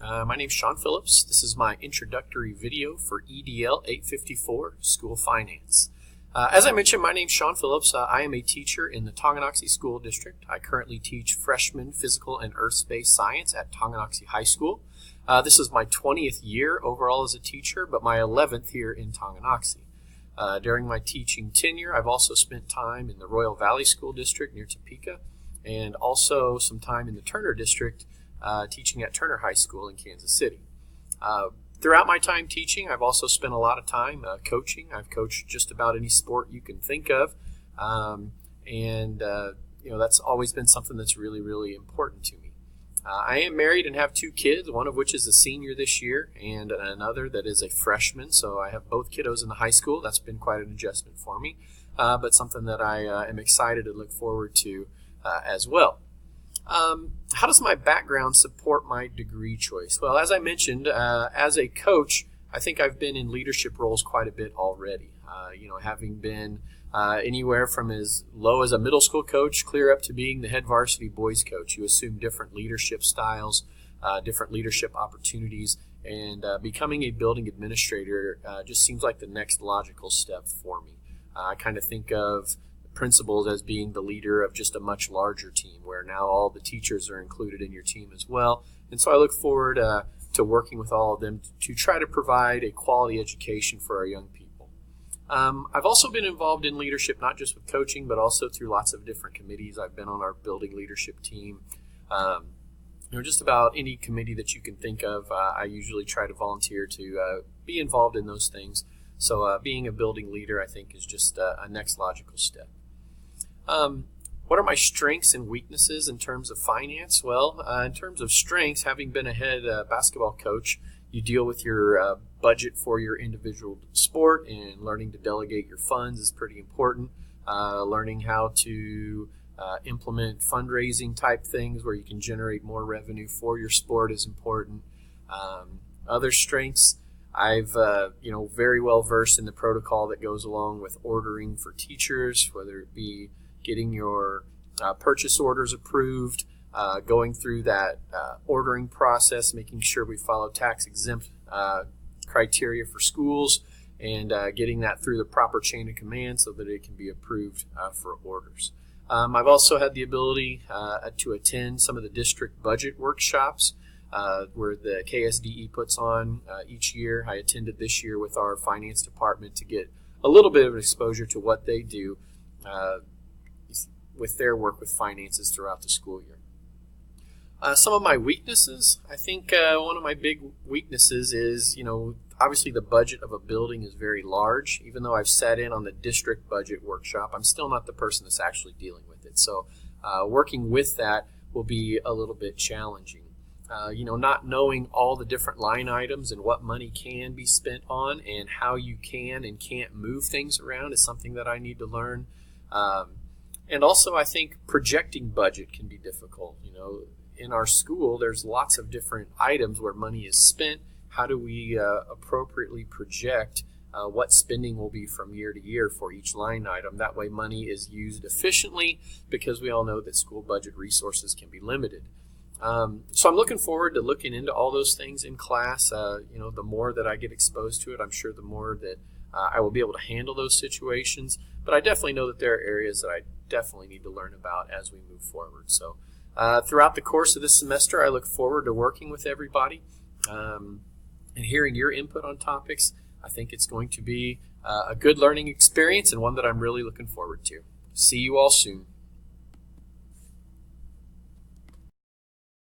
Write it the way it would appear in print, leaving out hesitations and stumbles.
My name's Sean Phillips. This is my introductory video for EDL 854, School Finance. As I mentioned, my name's Sean Phillips. I am a teacher in the Tonganoxie School District. I currently teach freshman physical and earth-based science at Tonganoxie High School. This is my 20th year overall as a teacher, but my 11th here in Tonganoxie. During my teaching tenure, I've also spent time in the Royal Valley School District near Topeka, and also some time in the Turner District teaching at Turner High School in Kansas City. Throughout my time teaching, I've also spent a lot of time coaching. I've coached just about any sport you can think of, and that's always been something that's really, really important to me. I am married and have two kids, one of which is a senior this year and another that is a freshman, so I have both kiddos in the high school. That's been quite an adjustment for me, but something that I am excited to look forward to as well. How does my background support my degree choice? Well, as I mentioned, as a coach, I think I've been in leadership roles quite a bit already. Having been anywhere from as low as a middle school coach clear up to being the head varsity boys coach. You assume different leadership styles, different leadership opportunities, and becoming a building administrator just seems like the next logical step for me. I kind of think of principals as being the leader of just a much larger team where now all the teachers are included in your team as well. And so I look forward to working with all of them to try to provide a quality education for our young people. I've also been involved in leadership, not just with coaching, but also through lots of different committees. I've been on our building leadership team. Just about any committee that you can think of, I usually try to volunteer to be involved in those things. So being a building leader, I think, is just a next logical step. What are my strengths and weaknesses in terms of finance? Well, in terms of strengths, having been a head basketball coach, you deal with your budget for your individual sport, and learning to delegate your funds is pretty important. Learning how to implement fundraising type things where you can generate more revenue for your sport is important. Other strengths, I've very well versed in the protocol that goes along with ordering for teachers, whether it be getting your purchase orders approved, going through that ordering process, making sure we follow tax-exempt criteria for schools, and getting that through the proper chain of command so that it can be approved for orders. I've also had the ability to attend some of the district budget workshops where the KSDE puts on each year. I attended this year with our finance department to get a little bit of an exposure to what they do with their work with finances throughout the school year. Some of my weaknesses, I think one of my big weaknesses is, obviously the budget of a building is very large. Even though I've sat in on the district budget workshop, I'm still not the person that's actually dealing with it. So working with that will be a little bit challenging. Not knowing all the different line items and what money can be spent on and how you can and can't move things around is something that I need to learn. And also, I think projecting budget can be difficult. In our school, there's lots of different items where money is spent. How do we appropriately project what spending will be from year to year for each line item? That way money is used efficiently, because we all know that school budget resources can be limited. So I'm looking forward to looking into all those things in class. The more that I get exposed to it, I'm sure the more that I will be able to handle those situations. But I definitely know that there are areas that I definitely need to learn about as we move forward. So throughout the course of this semester, I look forward to working with everybody and hearing your input on topics. I think it's going to be a good learning experience and one that I'm really looking forward to. See you all soon.